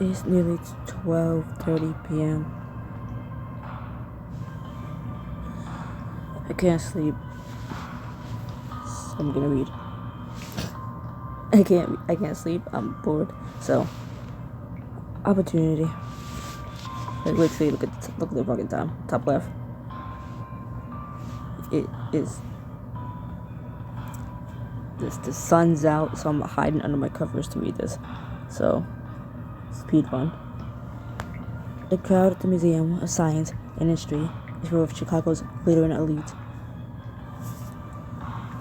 It's nearly 12:30 p.m. I can't sleep, so I'm gonna read. I can't sleep. I'm bored. So, opportunity. Like literally, look at the fucking time. Top left. It is. The sun's out, so I'm hiding under my covers to read this. So, speed run. The crowd at the Museum of Science and Industry is full of Chicago's glittering elite.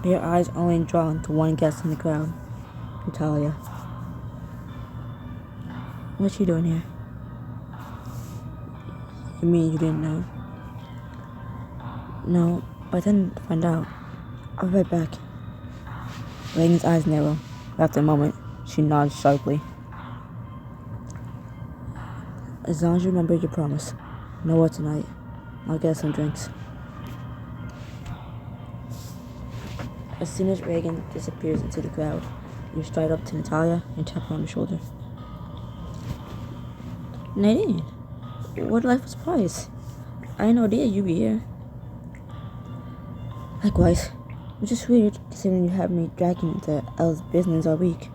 Their eyes only drawn to one guest in the crowd, Natalia. What's she doing here? You mean you didn't know? No, but I didn't find out. I'll be right back. Reagan's eyes narrow. After a moment, she nods sharply. As long as you remember your promise. No more tonight. I'll get some drinks. As soon as Reagan disappears into the crowd, you stride up to Natalia and tap her on the shoulder. Nadine, what a delightful surprise. I had no idea you'd be here. Likewise, which is weird considering you have me dragging into Elle's business all week.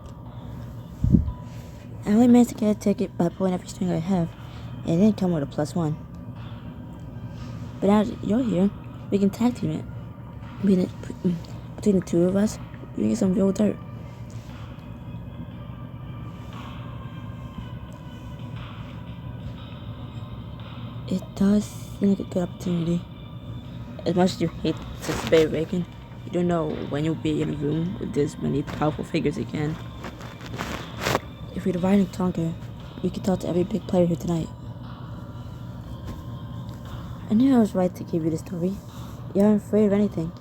I only managed to get a ticket by pulling every string I have, and it didn't come with a +1. But now that you're here, we can tag team it. Between the two of us, we can get some real dirt. It does seem like a good opportunity. As much as you hate to spare Reagan, you don't know when you'll be in a room with this many powerful figures again. If we divide and conquer, we can talk to every big player here tonight. I knew I was right to give you the story. You aren't afraid of anything,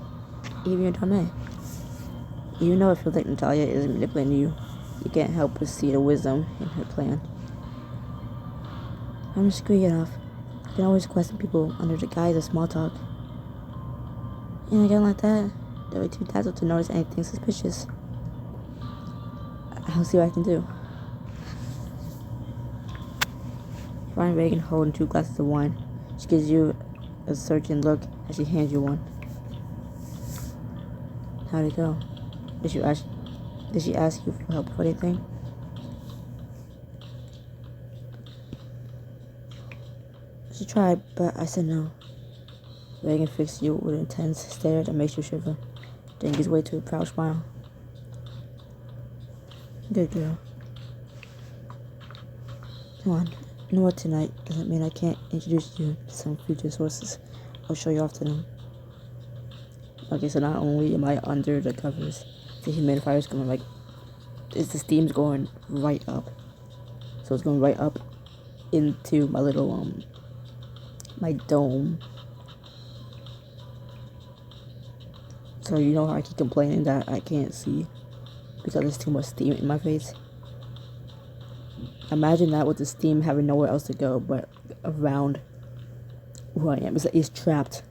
even your Tomei. Even though it feels like Natalia is manipulating you, you can't help but see the wisdom in her plan. I'm just screw it off. You can always question people under the guise of small talk. And again like that, they were too dazzled to notice anything suspicious. I'll see what I can do. You find Reagan holding 2 glasses of wine. She gives you a searching look as she hands you one. How'd it go? Did she ask you for help with anything? She tried, but I said no. Reagan fixed you with an intense stare that makes you shiver, then gives way to a proud smile. Good girl. Come on. You know what, tonight doesn't mean I can't introduce you to some future sources. I'll show you off to them. Okay, so not only am I under the covers, the humidifier's going the steam's going right up. So it's going right up into my little, my dome. So you know how I keep complaining that I can't see because there's too much steam in my face? Imagine that with the steam having nowhere else to go but around who I am. It's trapped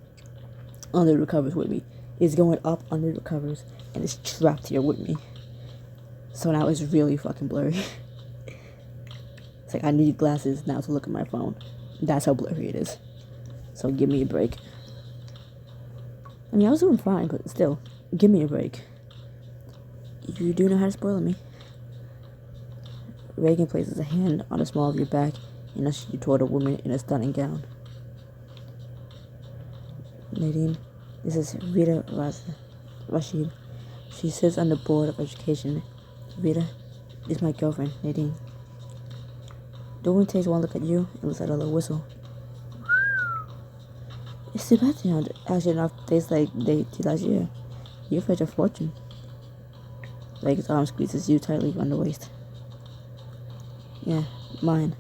under the covers with me. It's going up under the covers and it's trapped here with me. So now it's really fucking blurry. It's like I need glasses now to look at my phone. That's how blurry it is. So give me a break. I mean, I was doing fine, but still, give me a break. You do know how to spoil me. Reagan places a hand on the small of your back and ushers you toward a woman in a stunning gown. Nadine, this is Rita Rashid. She sits on the board of education. Rita is my girlfriend, Nadine. The woman takes one look at you and lets out a little whistle. It's too bad you know, actually enough days like they did last year. You're fetch a fortune. Reagan's arm squeezes you tightly on the waist. Yeah, mine.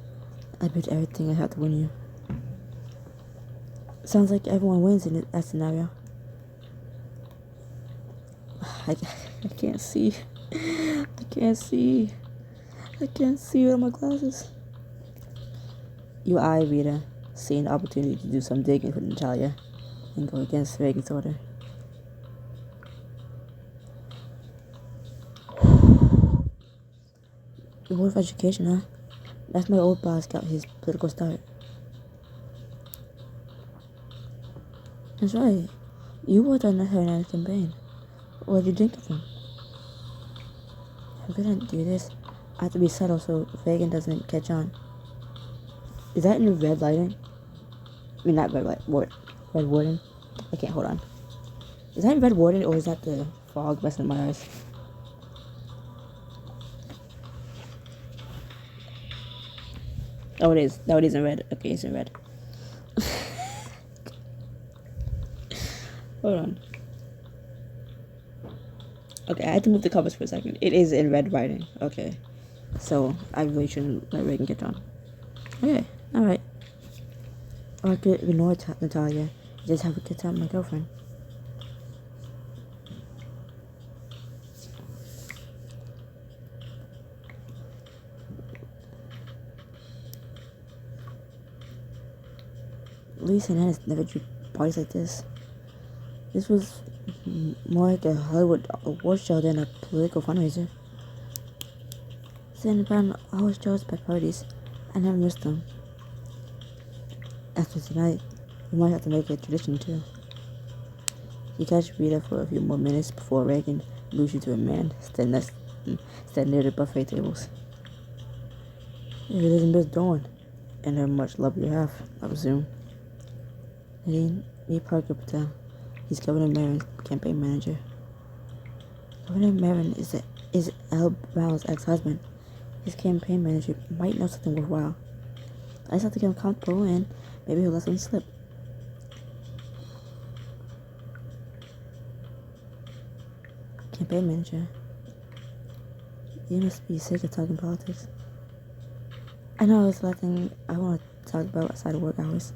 I bet everything I have to win you. Sounds like everyone wins in that scenario. I can't see. I can't see. I can't see without my glasses. You eye Rita, seeing the opportunity to do some digging for Natalia and go against Reagan's order. The Board of Education, huh? That's my old boss got his political start. That's right. You worked on the Hernandez campaign. What did you think of him? I'm gonna do this. I have to be subtle so Reagan doesn't catch on. Is that in red lighting? I mean, not red light. Red warden. I can't, hold on. Is that in red warden or is that the fog messing with my eyes? Oh, it is. No, it is in red. Okay, it's in red. Hold on. Okay, I had to move the covers for a second. It is in red writing. Okay. So, I really shouldn't let Reagan get on. Okay, alright. Or I could ignore Natalia. Just have a good time with my girlfriend. Lisa and Ennis never drew parties like this. This was more like a Hollywood award show than a political fundraiser. Sitting around always chose by parties. I never missed them. After tonight, we might have to make it a tradition too. You catch Rita for a few more minutes before Reagan moves you to a man stand near the buffet tables. It doesn't miss Dawn, and her much lovelier half, I presume. Meet Parker Patel. He's Governor Marin's campaign manager. Governor Marin is Al Brown's ex-husband. His campaign manager might know something worthwhile. I just have to get him comfortable and maybe he'll let something slip. Campaign manager. You must be sick of talking politics. I know it's the last thing I want to talk about outside of work hours.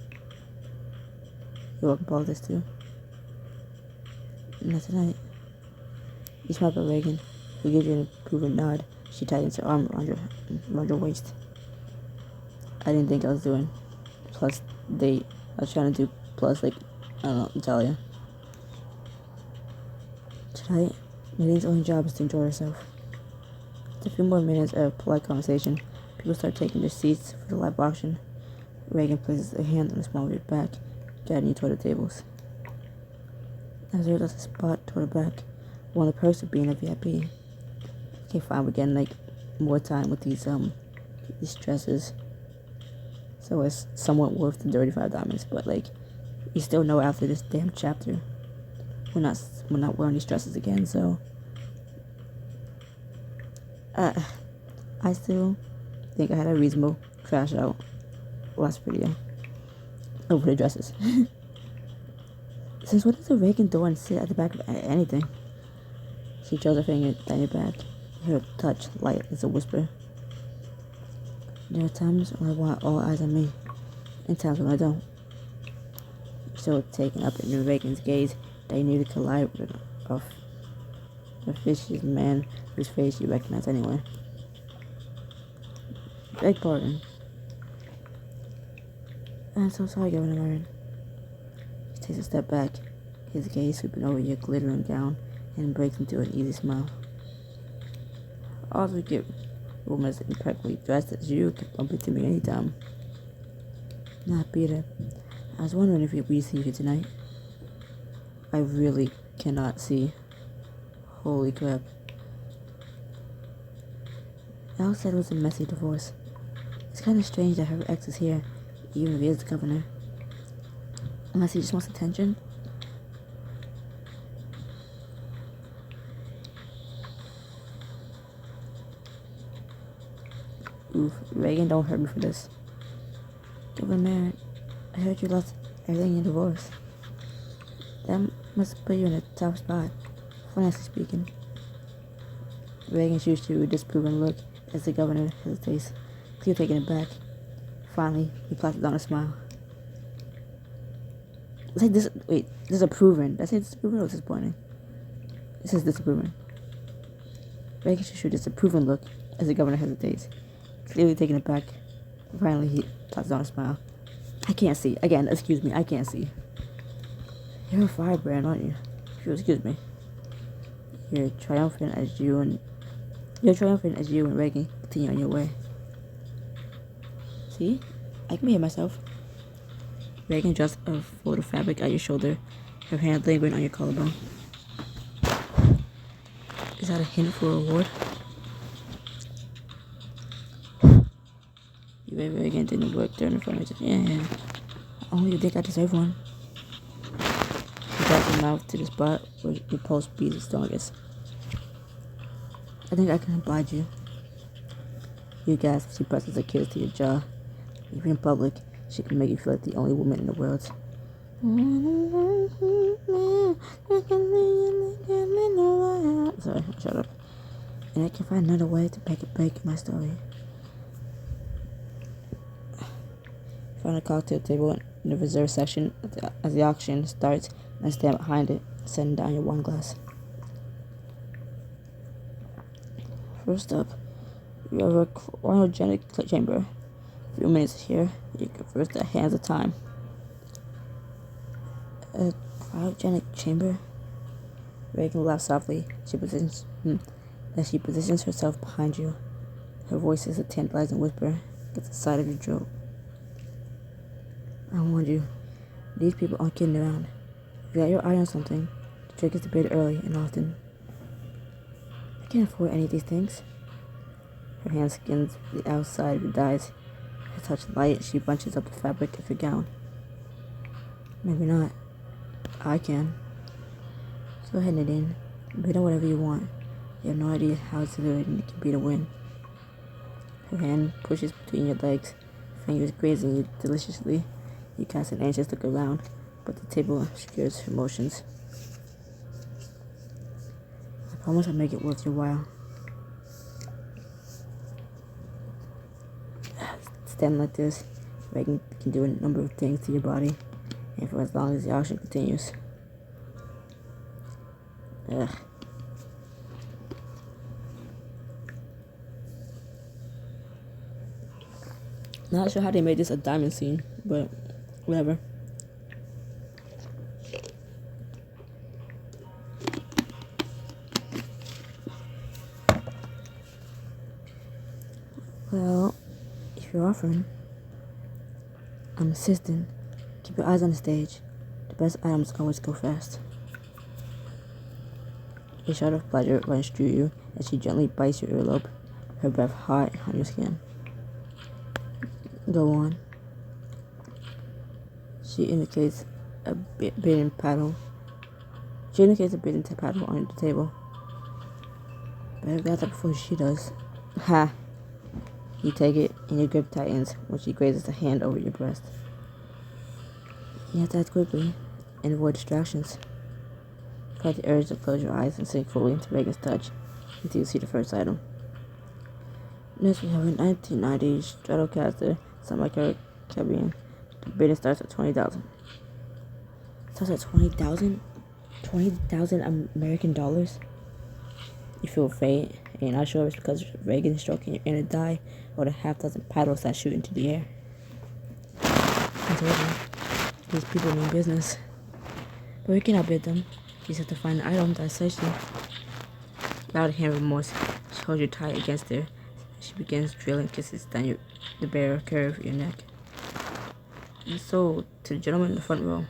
You work in politics too? Not tonight. You smile at Reagan, who gives you an approving nod. She tightens her arm around your waist. I didn't think I was doing plus date. I was trying to do plus, like, I don't know, Natalia. Tonight, Nadine's only job is to enjoy herself. After a few more minutes of polite conversation, people start taking their seats for the live auction. Reagan places a hand on the small red back, guiding you toward the tables. As there was a spot toward the back, one of the perks of being a VIP. Okay, fine, we're getting like more time with these dresses. So it's somewhat worth the 35 diamonds, but like you still know after this damn chapter we're not wearing these dresses again, so I still think I had a reasonable crash out last video over the dresses. Since when does the Reagan door and sit at the back of anything? She shows her finger down your back. Her touch light as a whisper. There are times when I want all eyes on me, and times when I don't. You're so taken up in Reagan's gaze that you need to collide with a vicious man whose face you recognize anyway. Beg pardon. I'm so sorry, Governor Marin. He takes a step back, his gaze sweeping over your glittering gown, and breaks into an easy smile. Also, get women as impeccably dressed as you can bump into me anytime. Not Peter. I was wondering if we see you tonight. I really cannot see. Holy crap. Elle said it was a messy divorce. It's kind of strange that her ex is here, even if he is the governor. Unless he just wants attention. Oof, Reagan, don't hurt me for this. Governor, I heard you lost everything in divorce. That must put you in a tough spot, financially speaking. Reagan shoots you a disapproving look as the governor hesitates, clearly taken aback. Finally, he places on a smile. It's like this. Wait, disapproving. Did I say disapproving or disappointing? It says disapproving. Reagan shoots you a disapproving look as the governor hesitates, clearly taken aback. Finally, he places on a smile. I can't see. Again, excuse me, I can't see. You're a firebrand, aren't you? Excuse me. You're triumphant as you and Reagan continue on your way. See? I can hear myself. Reagan adjusts a fold of fabric at your shoulder, her hand lingering on your collarbone. Is that a hint for a reward? You made Reagan didn't work during the phone. Yeah. Only you think I deserve one. She drops her mouth to the spot where your pulse beats the strongest. I think I can oblige you. You gasp. She presses a kiss to your jaw. Even in public, she can make you feel like the only woman in the world. Sorry, shut up. And I can find another way to make it break my story. Find a cocktail table in the reserve section as the auction starts, and stand behind it, setting down your wine glass. First up, you have a cryogenic chamber. A few minutes here, you can first a hands of time. A cryogenic chamber? Reagan laughs softly. As she positions herself behind you. Her voice is a tantalizing whisper, gets the side of your throat. I warned you. These people aren't kidding around. If you got your eye on something, the trick is to bid early and often. I can't afford any of these things. Her hand skins the outside of your thighs. Her touch light, she bunches up the fabric of your gown. Maybe not. I can. Go ahead, Nadine. Bid on whatever you want. You have no idea how exhilarating it can be to win. Her hand pushes between your legs, fingers grazing you deliciously. You cast an anxious look around, but the table obscures her motions. I promise I'll make it worth your while. Standing like this, Reagan can do a number of things to your body, and for as long as the auction continues. Ugh. Not sure how they made this a diamond scene, but whatever. Well, if you're offering, I'm assisting. Keep your eyes on the stage. The best items always go fast. A shot of pleasure runs through you as she gently bites your earlobe, her breath hot on your skin. Go on. She indicates a bidding paddle. She indicates a bidding paddle on the table. Better grab that before she does. Ha! You take it, and your grip tightens when she grazes a hand over your breast. You have to act quickly and avoid distractions. Fight the urge to close your eyes and sink fully into Reagan's touch until you see the first item. Next, we have a 1990s Stratocaster semi-Caribbean. The bidding starts at $20,000. Starts at $20,000? 20,000 American dollars? You feel faint, and you're not sure if it's because Reagan is stroking your inner thigh or the half dozen paddles that shoot into the air. I told you, these people mean business. But we can outbid them. You just have to find an item that excites you. Without a hand of remorse, she holds you tight against her. She begins drilling kisses down the bare curve of your neck. And so, to the gentleman in the front row.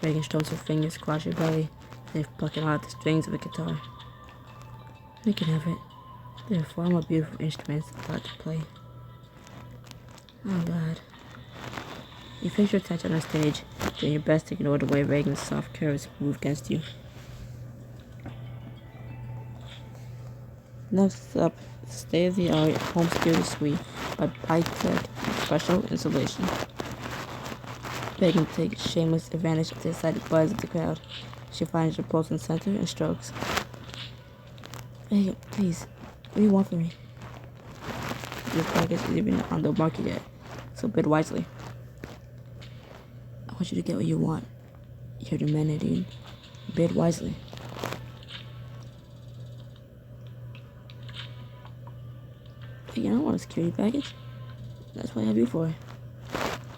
Reagan strokes her fingers across your belly, then plucking out the strings of a guitar. You can have it. There are far more beautiful instruments about to play. Oh God. You fix your attention on the stage, doing your best to ignore the way Reagan's soft curves move against you. Next up, state-of-the-art home security suite by Bitech Special Insulation. Reagan takes shameless advantage of the excited buzz of the crowd. She finds your pulse in the center and strokes. Reagan, please, what do you want from me? Your package isn't even on the market yet, so bid wisely. I want you to get what you want. You're the man, Nadine. Bid wisely. Hey, I don't want a security package. That's what I have you for.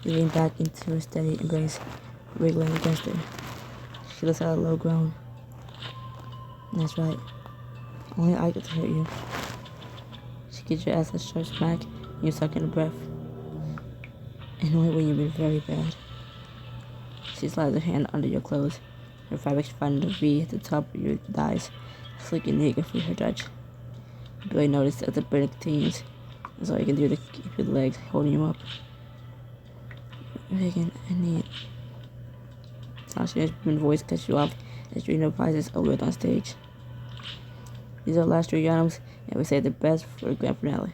You lean back into her steady embrace, wriggling against her. She lets out a low groan. That's right. Only I get to hurt you. She gives your ass a sharp smack, and you suck in a breath. Annoyed when you've been very bad. She slides her hand under your clothes. Her fabrics find a V at the top of your thighs. Sleek and neat for her touch. You barely notice that the burning continues. That's all you can do to keep your legs holding you up. Reagan, I need. Tasha's voice cuts you off as Drino prizes a wheel on stage. These are the last 3 items, and we save the best for the grand finale.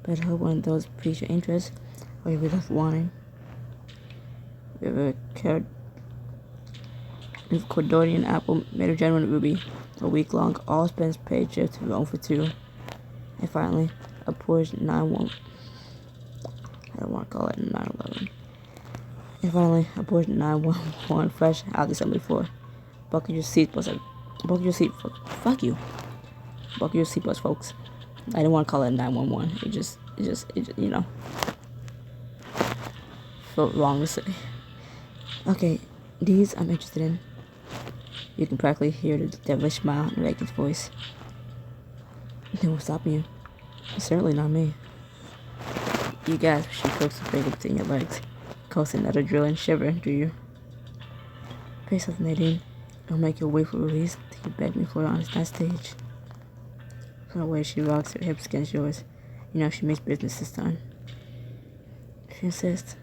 But I hope one of those piques your interest, or you'll be left wanting. We have a Cordonian apple made of genuine ruby, a week-long all-expense-paid trip to Rome for 2. And finally, a Porsche 911. I don't want to call it 911. And finally, a Porsche 911 fresh out of the assembly floor. Buckle your seatbelts. Buckle your seat. Fuck you. Buckle your seatbelts, folks. I didn't want to call it 911. It just, you know, felt wrong to say. Okay, these I'm interested in. You can practically hear the devilish smile in Reagan's voice. Then what's stopping you? Certainly not me. You gasp. She cooks the bacon between your legs. Coasting another drill and shiver, do you? Pay something, Nadine. Don't make your way for release till you beg me for it on that stage. From the way she rocks her hips against yours, you know she makes business this time. She insists.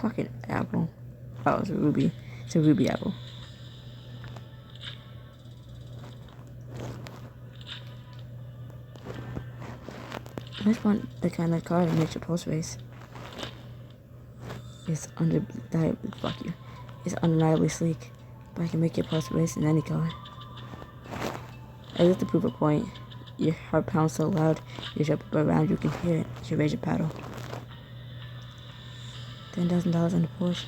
Fucking apple. Oh, it's a ruby. It's a ruby apple. I just want the kind of car that makes your pulse race. It's undeniably sleek, but I can make your pulse race in any car. As if to prove a point, your heart pounds so loud, you jump around you can hear it as you raise your paddle. $10,000 on the Porsche.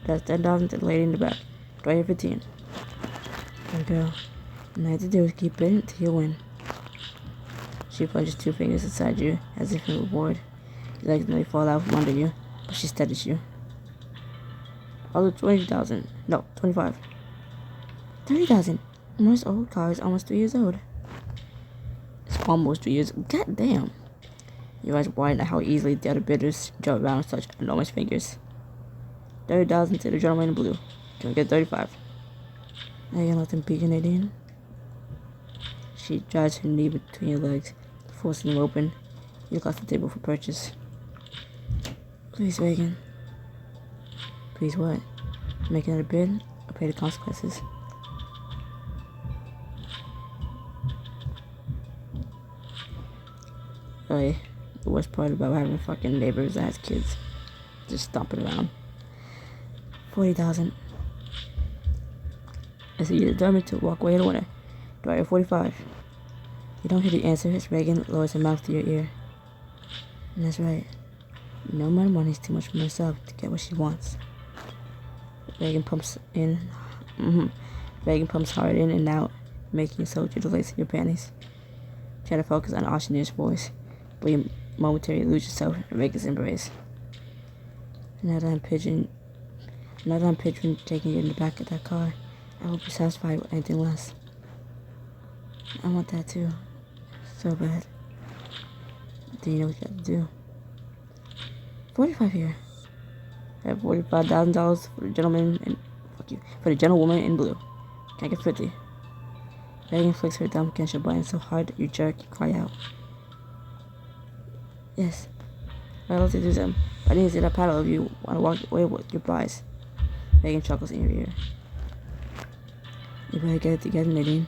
That's $10,000 to the lady in the back. Try your 15. Good girl. All you have to do is keep bidding until you win. She plunges 2 fingers inside you as if in reward. Your legs nearly fall out from under you, but she steadies you. I'll do 20,000. No, 25. 30,000. Most old car is almost 3 years old. It's almost 3 years. God damn. Your eyes widen at how easily the other bidders jump around with such enormous fingers. 30,000 to the gentleman in blue. Can we get 35? Now you let them beat you, Nadine. She drives her knee between your legs, forcing them open. You look off the table for purchase. Please, Reagan. Please what? Make another bid or pay the consequences? Really, the worst part about having fucking neighbors that has kids just stomping around. 40,000. I see you're determined to walk away the winner. Do I hear 45? You don't hear the answer as Reagan lowers her mouth to your ear. And that's right. No amount of money is too much for myself to get what she wants. Reagan pumps hard in and out, making you so to lace in your panties. Try to focus on Auctioneer's voice, but you momentarily lose yourself in Reagan's embrace. Now that I'm picturing taking you in the back of that car, I won't be satisfied with anything less. I want that too. So bad. Do you know what you have to do? 45 here. I have $45,000 for the gentleman and for the gentlewoman in blue. Can I get 50? Reagan flicks her thumb against your button so hard that you jerk, you cry out. Yes. I'd love to do them. I didn't see that paddle if you want to walk away with your prize. Reagan chuckles in your ear. You better get it together, Nadine.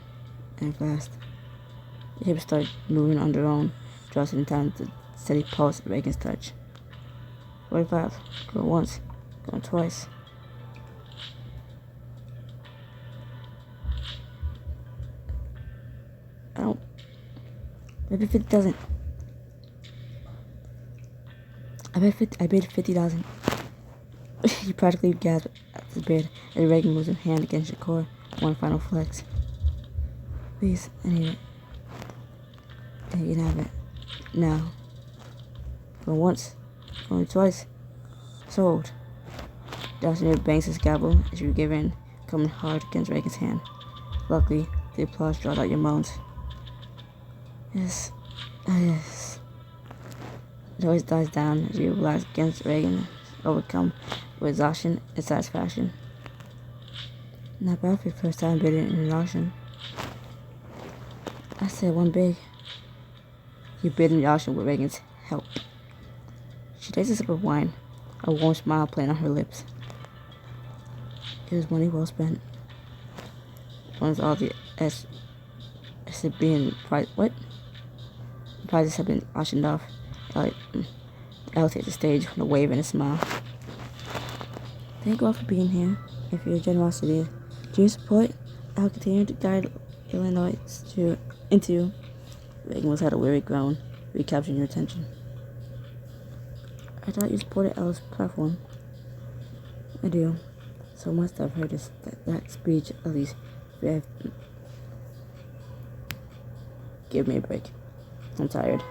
And fast. Your hips start moving on their own, dropping down to steady pulse at Reagan's touch. 45. Go once. Go twice. I don't. Maybe 50,000. I bet 50,000. You practically gasp at the bid as Reagan moves her hand against your core. One final flex. Please, I need it. And you can have it. Now. Going once. Going twice. Sold. Dawson bangs his gavel as you give in, coming hard against Reagan's hand. Luckily, the applause draws out your moans. Yes. Ah, yes. It always dies down as you relax against Reagan, overcome with exhaustion and satisfaction. Not bad for your first time bidding in an auction. I said one big. You bid in the auction with Reagan's help. She takes a sip of wine, a warm smile playing on her lips. It was money well spent. Once all the being prizes have been auctioned off, I'll take the stage with a wave and a smile. Thank you all for being here and for your generosity. Do you support? I'll continue to guide Illinois into. Reagan was had a weary groan, recapturing your attention. I thought you supported Elle's platform. I do. So much I've heard that speech at least. Give me a break. I'm tired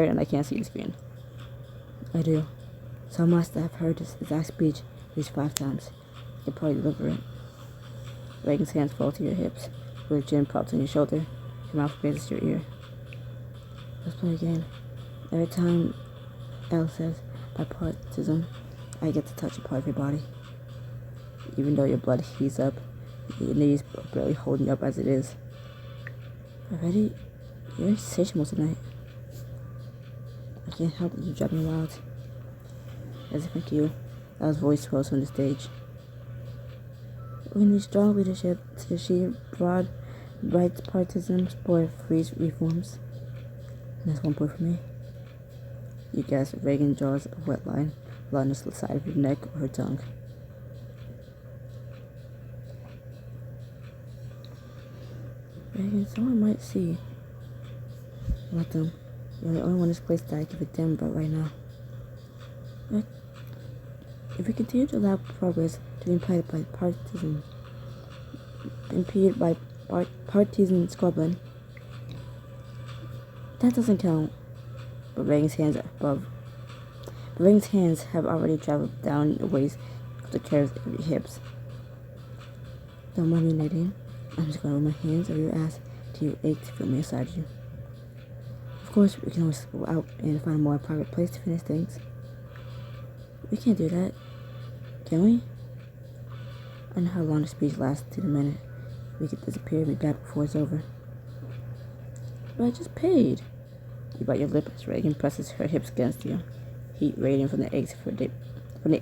and I can't see the screen. I do. So much that I've heard this exact speech at least 5 times. You can probably deliver it. Reagan's hands fall to your hips, with chin propped on your shoulder, your mouth faces your ear. Let's play a game. Every time Elle says bipartisan, I get to touch a part of your body. Even though your blood heats up, your knees are barely holding you up as it is. Already? You're insatiable tonight. I can't help it, you drive me wild. As if thank you, Elle's voice swells from the stage. We need strong leadership to achieve broad bipartisan support for these reforms. And that's 1 point for me. You gasp. Reagan draws a wet line along the side of your neck or her tongue. Reagan, someone might see. Let them. You're the only one in this place that I give a damn about right now. But if we continue to allow progress to be impeded by partisan squabbling, that doesn't count. But Reagan's hands have already traveled down your waist up the curves of your hips. Don't mind me, Nadine. I'm just going to run my hands over your ass till you ache to feel me inside you. Of course, we can always go out and find a more private place to finish things. We can't do that, can we? I know how long the speech lasts in a minute. We could disappear and be back before it's over. But I just paid. You bite your lip as Reagan presses her hips against you, heat radiating from the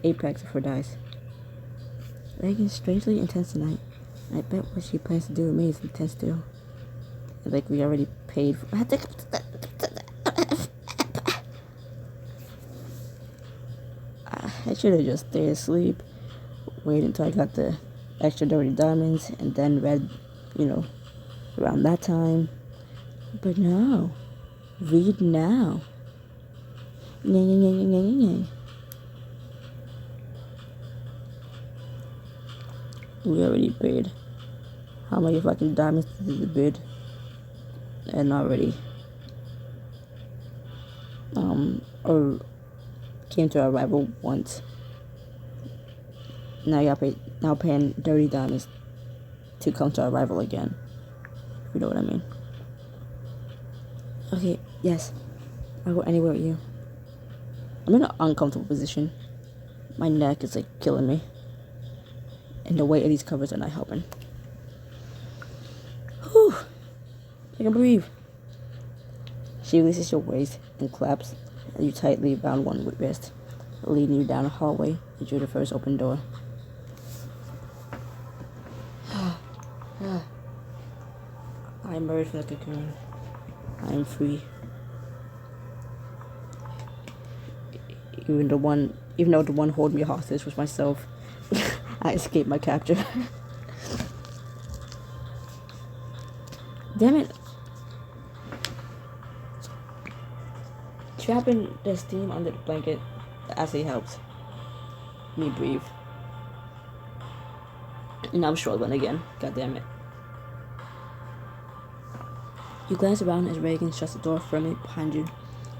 apex of her thighs. Reagan's strangely intense tonight. I bet what she plans to do with me is intense too. Like we already paid for. I should have just stayed asleep, waited until I got the extra dirty diamonds, and then read, around that time. But no, read now. We already paid. How many fucking diamonds did the bid? And already or came to arrival once. Now paying dirty diamonds to come to arrival again. If you know what I mean. Okay, yes. I'll go anywhere with you. I'm in an uncomfortable position. My neck is like killing me. And the weight of these covers are not helping. Whew. I can breathe. She releases your waist and claps as you tightly bound one with wrist, leading you down a hallway into the first open door. I emerged from the cocoon. I am free. Even though the one holding me hostage was myself, I escaped my capture. Damn it. Trapping the steam under the blanket actually helps me breathe. And I'm struggling again. God damn it. You glance around as Reagan shuts the door firmly behind you,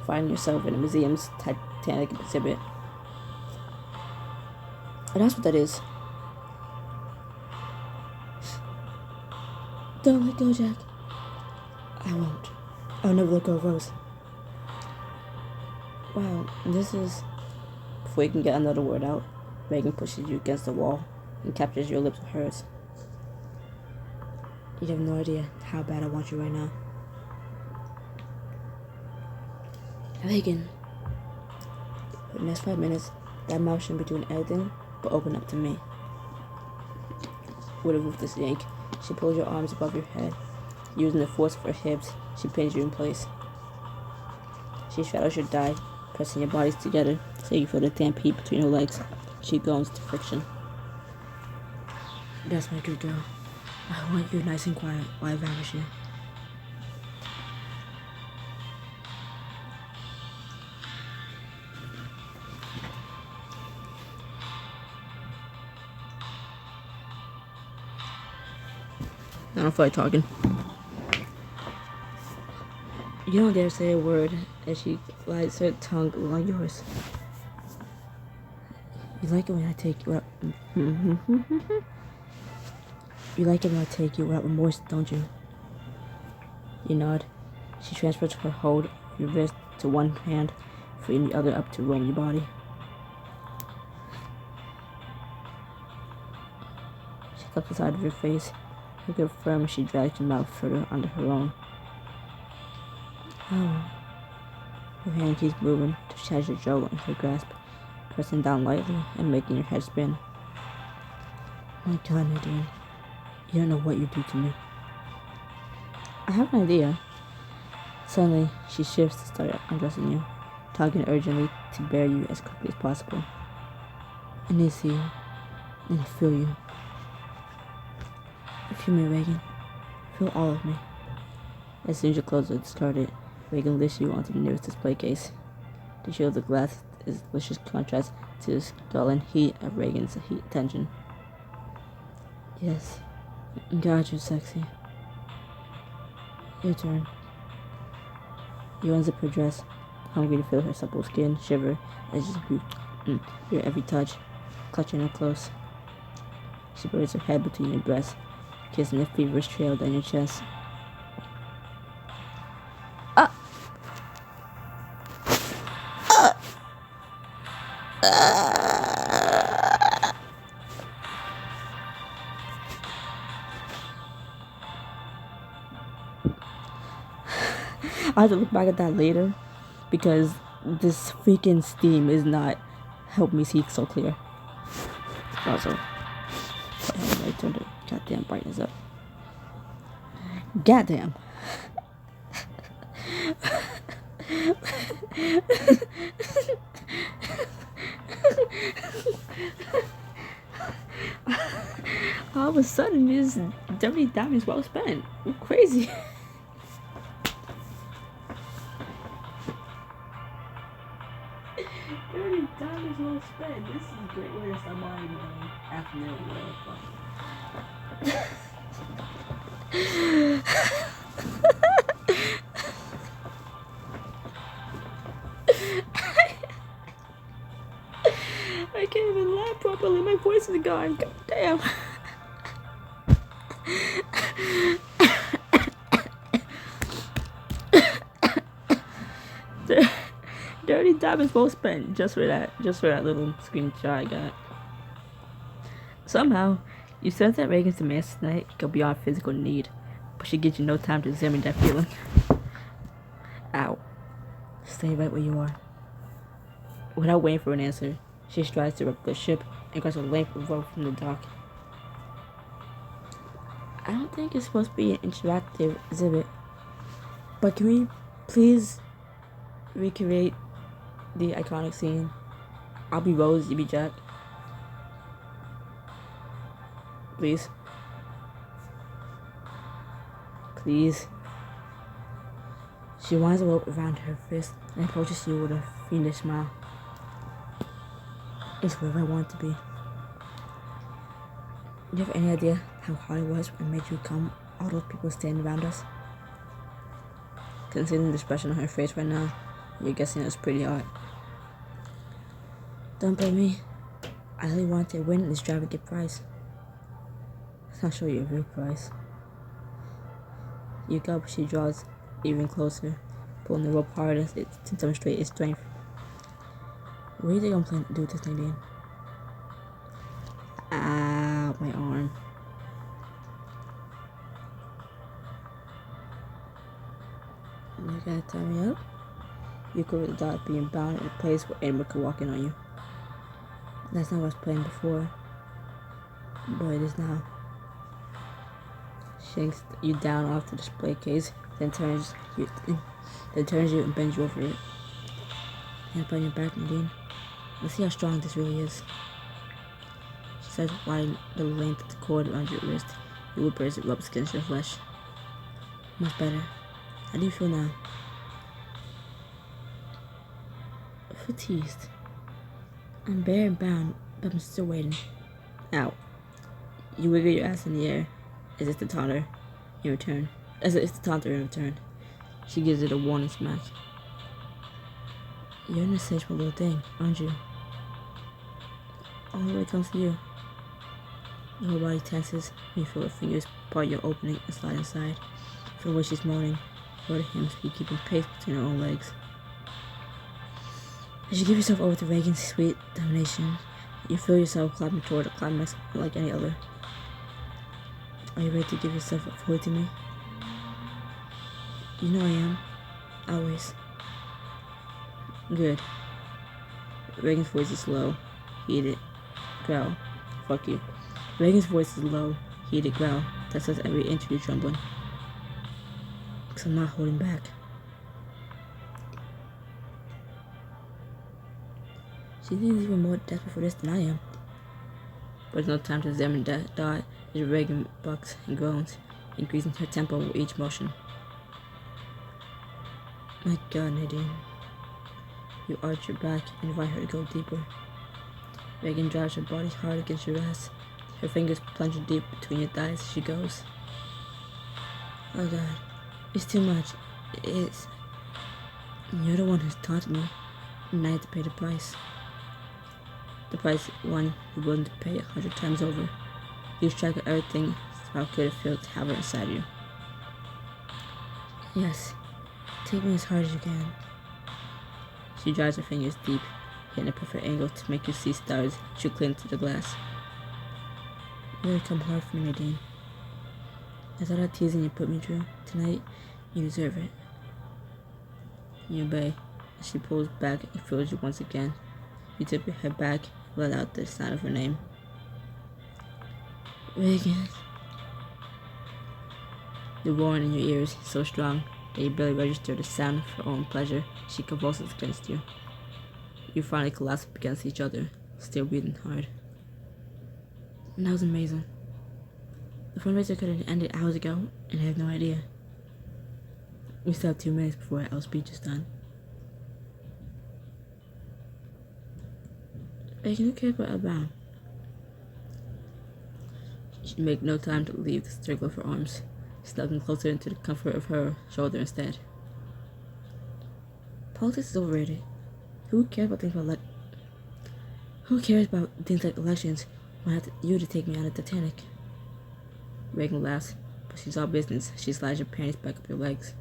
finding yourself in the museum's Titanic exhibit. And that's what that is. Don't let go, Jack. I won't. I'll never let go of Rose. Wow, this is... Before you can get another word out, Reagan pushes you against the wall and captures your lips with hers. You have no idea how bad I want you right now. Reagan. For the next 5 minutes, that mouth shouldn't be doing anything but open up to me. With a ruthless yank, she pulls your arms above your head. Using the force of her hips, she pins you in place. She straddles your thigh, pressing your bodies together so you feel the damp heat between her legs. She groans to friction. That's my good girl. I want you nice and quiet while I ravish you. I don't feel like talking. You don't dare say a word as she glides her tongue along yours. You like it when I take you out. You like it when I take you out remorse, don't you? You nod. She transfers her hold of your wrist to one hand, freeing the other up to roam your body. She cups the side of your face. Her grip firm as she drags your mouth further under her own. Oh. Her hand keeps moving to she has your jaw in her grasp, pressing down lightly and making your head spin. Oh my God, Nadine. You don't know what you do to me. I have an idea. Suddenly, she shifts to start undressing you, tugging urgently to bear you as quickly as possible. I need to see you, and feel you. Feel me, Reagan. Feel all of me. As soon as your clothes are discarded, Reagan lifts you onto the nearest display case. The shield of glass is a delicious contrast to the scalding heat of Reagan's attention. Yes. God, you're sexy. Your turn. You unzip her dress, hungry to feel her supple skin shiver as you hear every touch, clutching her close. She buries her head between your breasts, kissing the feverish trail down your chest. I have to look back at that later because this freaking steam is not helping me see so clear. Also, I turned the goddamn brightness up. Goddamn. All of a sudden, this dirty time is well spent. I'm crazy. Dirty time is well spent. This is a great way to start my afternoon. I can't even laugh properly. My voice is gone. God damn. Dirty time is well spent. Just for that little screenshot I got. Somehow, you sense that Reagan's demands tonight go beyond physical need, but she gives you no time to examine that feeling. Ow. Stay right where you are. Without waiting for an answer, she strides to the ship and grabs a length of rope from the dock. I don't think it's supposed to be an interactive exhibit, but can we please recreate the iconic scene? I'll be Rose, you be Jack. Please. Please. She winds a rope around her fist and approaches you with a fiendish smile. It's where I want to be. Do you have any idea how hard it was when I made you come, all those people standing around us? Considering the expression on her face right now, you're guessing it was pretty hard. Don't blame me. I really wanted to win this extravagant prize. I'll show you a real prize. You go, but she draws even closer, pulling the rope harder to demonstrate its strength. What do you think I'm planning to do with this thing, Dean? Ah, my arm. You're gonna tie me up? You could without being bound in a place where anyone could walk in on you. That's not what I was playing before, but it is now. She yanks you down off the display case, then turns you and bends you over it. Hands behind your back, Nadine. Let's see how strong this really is. She starts widening the length of the cord around your wrist. You whimper as it rubs against your flesh. Much better. How do you feel now? Fatigued. I'm bare and bound, but I'm still waiting. Ow. You wiggle your ass in the air, as if to taunt her in return. She gives it a warning smack. You're an insatiable little thing, aren't you? Only when it comes to you. Your whole body tenses, and you feel her fingers part your opening and slide inside. From where she's moaning, your hands be keeping pace between her own legs. As you give yourself over to Reagan's sweet domination, you feel yourself climbing toward a climax unlike any other. Are you ready to give yourself fully to me? You know I am. Always. Good. Reagan's voice is low, heated, growl. Fuck you. Reagan's voice is low, heated growl that says every inch of you trembling. Because I'm not holding back. She seems even more desperate for this than I am. But there's no time to examine that dot as Reagan bucks and groans, increasing her tempo with each motion. My God, Nadine. You arch your back and invite her to go deeper. Reagan drives her body hard against your ass, her fingers plunging deep between your thighs as she goes. Oh God, it's too much. It is. And you're the one who's taunted me, and I have to pay the price. The price one you're willing to pay 100 times over. Lose track of everything, so how could it feel to have her inside you? Yes, take me as hard as you can. She drives her fingers deep, hitting a perfect angle to make you see stars as you cling to the glass. You really come hard for me, Nadine. I thought that teasing you put me through. Tonight, you deserve it. You obey as she pulls back and feels you once again. You tip your head back and let out the sound of her name. Reagan. The roaring in your ears is so strong that you barely register the sound of her own pleasure. She convulses against you. You finally collapse up against each other, still breathing hard. And that was amazing. The fundraiser could have ended hours ago, and I have no idea. We still have 2 minutes before our speech is done. Reagan, who cares about Outbound? She made no time to leave the circle of her arms, snuggling closer into the comfort of her shoulder instead. Politics is overrated. Who cares about things like elections when I have you to take me out of the Titanic? Reagan laughs, but she's all business. She slides your panties back up your legs.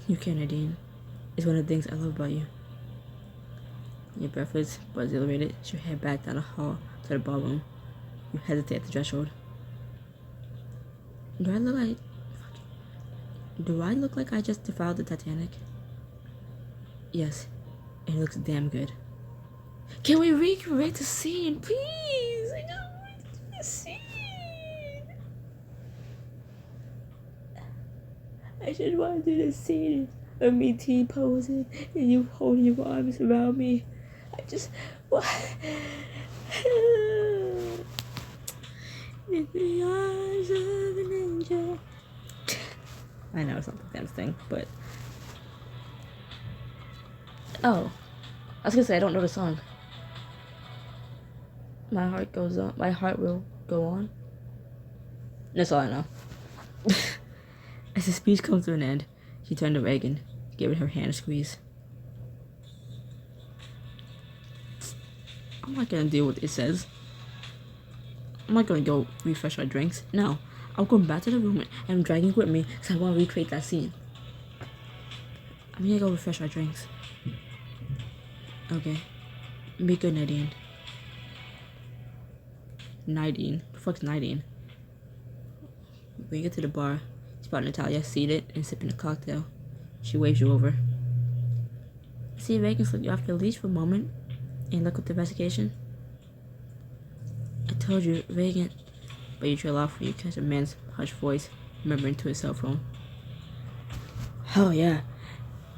You care, Nadine. It's one of the things I love about you. You're breathless but exhilarated as you head back down the hall to the ballroom. You hesitate at the threshold. Do I look like I just defiled the Titanic? Yes, it looks damn good. Can we recreate the scene, please? I don't the scene. I just want to do the scene of me T-posing and you holding your arms around me. I just what? In the arms of an angel. I know it's not the damn thing, but oh, I was gonna say I don't know the song. My heart goes on. My heart will go on. That's all I know. As the speech comes to an end, she turned to Reagan, giving her hand a squeeze. I'm not gonna deal with what it says. I'm not gonna go refresh our drinks. No, I'm going back to the room and I'm dragging you with me because I want to recreate that scene. I'm gonna go refresh our drinks. Okay. Be good, Nadine. Nadine? The fuck's Nadine? When you get to the bar, you spot Natalia seated and sipping a cocktail. She waves you over. See Reagan slip you off your leash for a moment and look up the investigation. I told you, Reagan. But you trail off when you catch a man's hushed voice, murmuring to his cell phone. Hell yeah.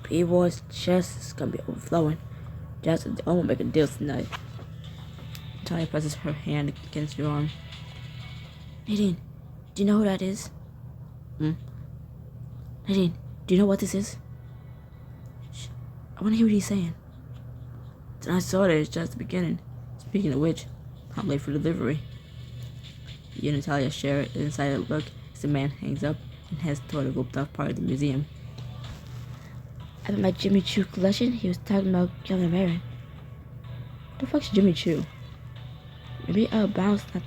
P-Boy's chest is gonna be overflowing. Just I'm gonna make a deal tonight. Talia presses her hand against your arm. Nadine, do you know who that is? Nadine, do you know what this is? Shh. I wanna hear what he's saying. Tonight's order is just the beginning. Speaking of which, I'm late for delivery. You and Natalia share an excited look as the man hangs up and heads toward the roped off part of the museum. At my Jimmy Choo collection, he was talking about Governor Marin. What the fuck's Jimmy Choo? Maybe Outbound's not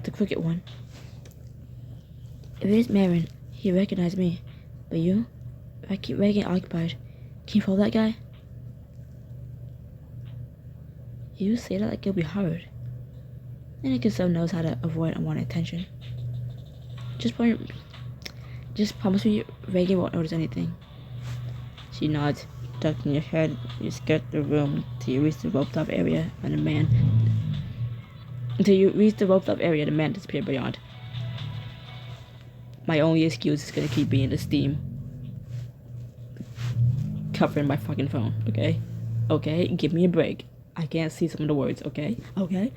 the crooked one. If it is Marin, he recognized me. But you? I keep Reagan occupied. Can you follow that guy? You say that like you'll be hard. And I guess knows how to avoid unwanted attention. Just promise me Reagan won't notice anything. She nods, ducking your head. You skirt the room till you reach the roped off area and the man disappears beyond. My only excuse is gonna keep being the steam covering my fucking phone, okay? Okay, give me a break. I can't see some of the words, okay? Okay?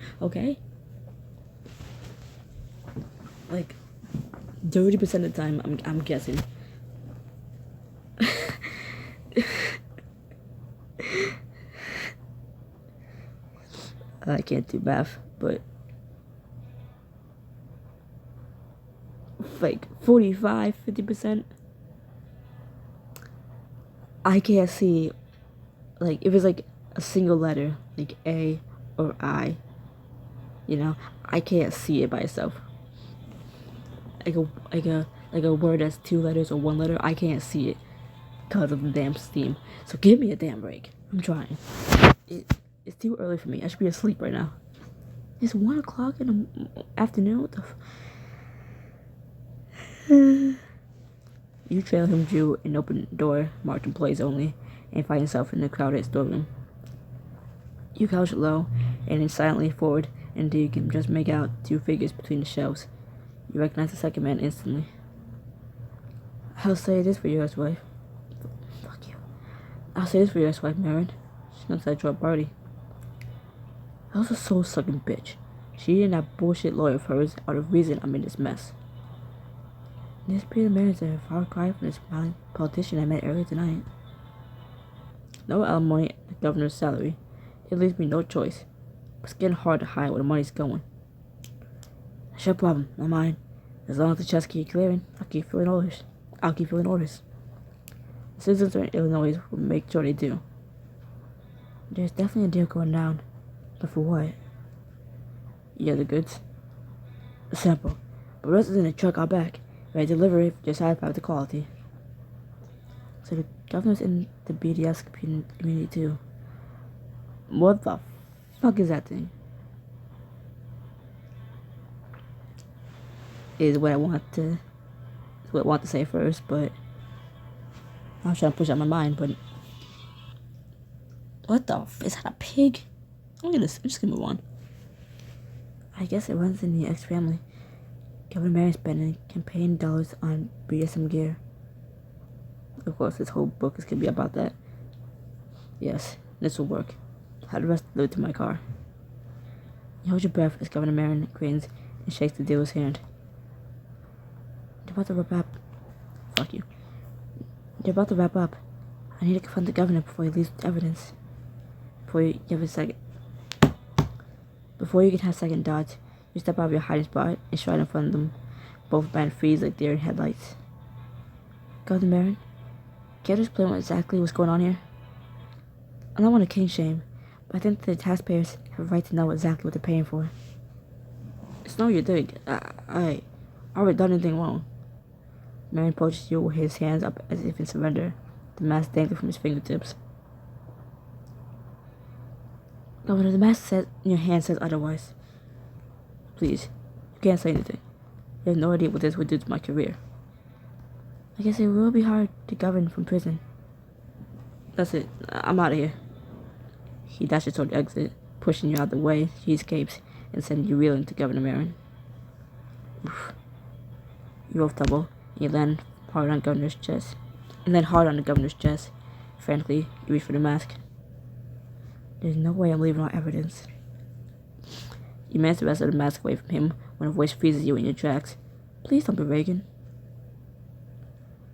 Like 30% of the time I'm guessing. I can't do math, but like 45-50%. I can't see, like, if it's like a single letter, like A or I, I can't see it by itself. Like a word that's two letters or one letter, I can't see it because of the damn steam. So give me a damn break. I'm trying. It's too early for me. I should be asleep right now. It's 1 o'clock in the afternoon. What the You trail him through an open door marked employees only and find yourself in a crowded storeroom. You crouch low and then silently forward until you can just make out two figures between the shelves. You recognize the second man instantly. I'll say this for your ex-wife. Fuck you. I'll say this for your ex-wife, Marin. She's not inside your party. That was a soul-sucking bitch. She and that bullshit lawyer of hers are the reason I'm in this mess. This Peter Marin's a far cry from this smiling politician I met earlier tonight. No alimony, the governor's salary. It leaves me no choice. It's getting hard to hide where the money's going. That's your problem, not mine. As long as the checks keep clearing, I'll keep filling orders. The citizens in Illinois will make sure they do. There's definitely a deal going down. But for what? Yeah, the goods. Simple. But the rest is in the truck out back. Ready to deliver if you're satisfied with the quality. So the governor's in the BDS community too. What the fuck is that thing? Is what I want to say first, but I'm trying to push out my mind, but what the is that a pig? I'm just gonna move on. I guess it runs in the X family. Governor Marin spending campaign dollars on BDSM gear. Of course, this whole book is gonna be about that. Yes, this will work. How the rest delivered to my car. You hold your breath as Governor Marin grins and shakes the dealer's hand. They're about to wrap up. Fuck you. They're about to wrap up. I need to confront the governor before he leaves evidence. Before you can have second thoughts, you step out of your hiding spot and stride in front of them. Both men freeze like deer in headlights. Governor Marin, can you explain exactly what's going on here? I don't want to king shame, but I think the taxpayers have a right to know exactly what they're paying for. It's not your thing. I haven't done anything wrong. Marin approaches you with his hands up as if in surrender, the mask dangling from his fingertips. Governor, the mask says in your hand says otherwise. Please, you can't say anything. You have no idea what this would do to my career. I guess it will be hard to govern from prison. That's it. I'm out of here. He dashes toward the exit, pushing you out of the way. He escapes and sending you reeling to Governor Marin. Oof. You both tumble, and you land hard on Governor's chest. Frantically, you reach for the mask. There's no way I'm leaving out evidence. You manage to wrestle the mask away from him when a voice freezes you in your tracks. Please don't be Reagan.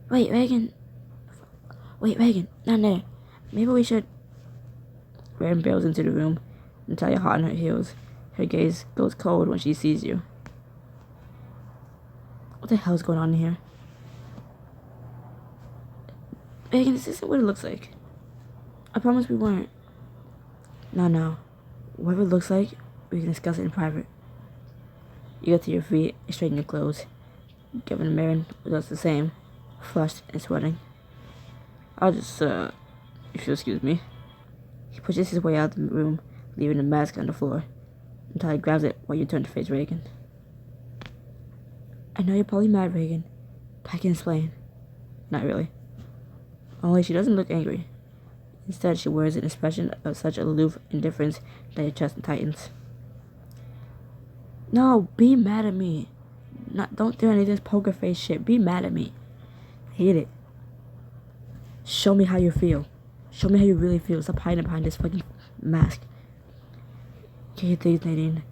Wait, Reagan. Not there. Maybe we should... Reagan barrels into the room, Natalia hot on her heels. Her gaze goes cold when she sees you. What the hell's going on here? Reagan, this isn't what it looks like. I promise we weren't. No. Whatever it looks like, we can discuss it in private. You get to your feet and straighten your clothes. Governor Marin does the same, flushed and sweating. I'll just, if you'll excuse me. He pushes his way out of the room, leaving the mask on the floor, until he grabs it while you turn to face Reagan. I know you're probably mad, Reagan, but I can explain. Not really. Only she doesn't look angry. Instead, she wears an expression of such aloof indifference that your chest tightens. No, be mad at me. Don't do any of this poker face shit. Be mad at me. I hate it. Show me how you feel. Show me how you really feel. Stop hiding behind this fucking mask. Okay, please, Nadine.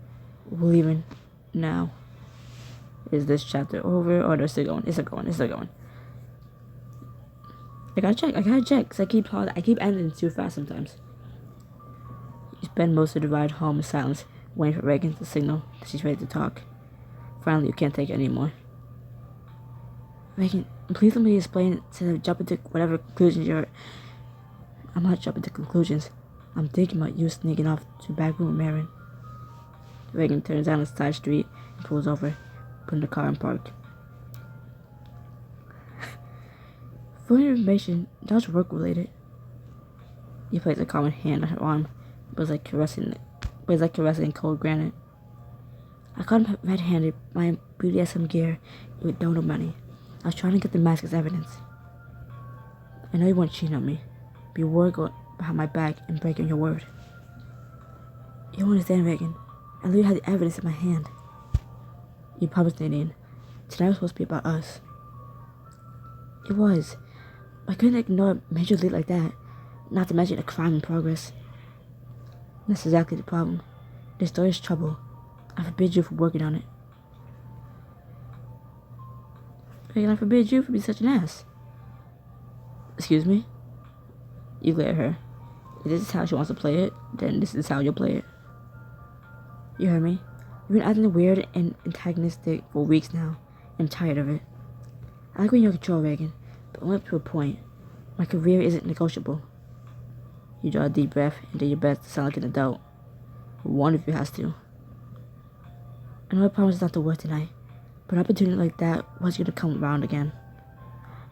We're leaving now. Is this chapter over or is it going? It's still going. I gotta check, because I keep ending too fast sometimes. You spend most of the ride home in silence, waiting for Reagan to signal that she's ready to talk. Finally, you can't take it anymore. Reagan, please let me explain instead of jumping to whatever conclusions you're... I'm not jumping to conclusions. I'm thinking about you sneaking off to the back room with Marin. Reagan turns down a side street and pulls over, putting the car in park. For your information, that was work related. He placed a common hand on her arm, but it's like caressing cold granite. I caught him red-handed by BDSM gear with donor money. I was trying to get the mask as evidence. I know you weren't cheating on me, but you were going behind my back and breaking your word. You don't understand, Reagan. I literally had the evidence in my hand. You promised, Nadine. Tonight was supposed to be about us. It was. I couldn't ignore a major league like that, not to mention a crime in progress. That's exactly the problem. This story is trouble. I forbid you from working on it. And I forbid you from being such an ass. Excuse me? You glare at her. If this is how she wants to play it, then this is how you'll play it. You heard me? You've been acting weird and antagonistic for weeks now. I'm tired of it. I like when you're in control, Reagan, but only up to a point. My career isn't negotiable. You draw a deep breath and do your best to sound like an adult. One of you has to. I know I promised not to work tonight, but an opportunity like that was going to come around again.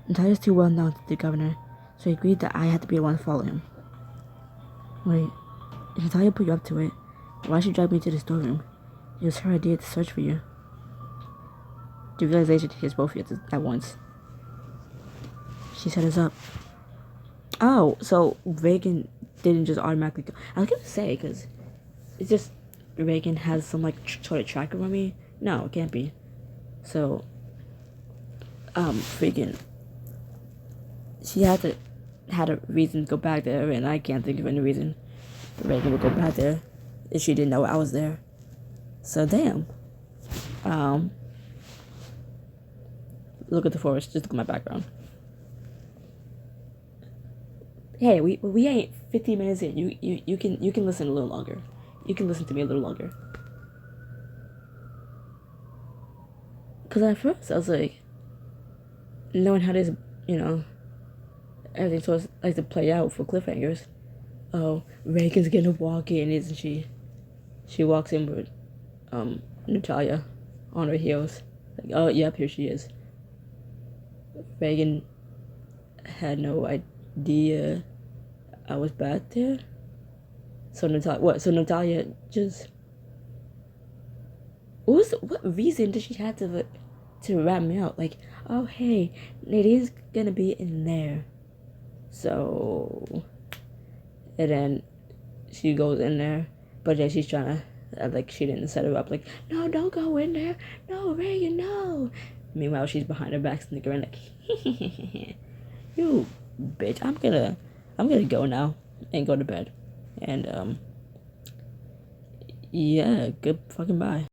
Natalia's too well known to the governor, so he agreed that I had to be the one to follow him. Wait, if Natalia put you up to it, why should she drag me to the storeroom? It was her idea to search for you. The realization hits both of you at once. She set us up. Oh, so Reagan didn't just automatically go. I was gonna say, because it's just Reagan has some like sort of tracker on me. No, it can't be. So, freaking, she had a reason to go back there, and I can't think of any reason that Reagan would go back there if she didn't know I was there. So damn. Look at the forest. Just look at my background. Hey, we ain't 15 minutes in. You can listen a little longer. You can listen to me a little longer. Cause at first I was like, knowing how this, everything's supposed like to play out for cliffhangers. Oh, Reagan's gonna walk in, isn't she? She walks in with Natalia on her heels. Like, oh yep, here she is. Reagan had no idea I was back there. So Natalia, what? So Natalia just what reason did she have to rat me out? Like, oh hey, Nadine's gonna be in there. So, and then she goes in there, but then she's trying to like she didn't set her up. Like, no, don't go in there. No, Reagan, no. Meanwhile, she's behind her back, snickering like, you bitch. I'm gonna go now and go to bed. And yeah, good fucking bye.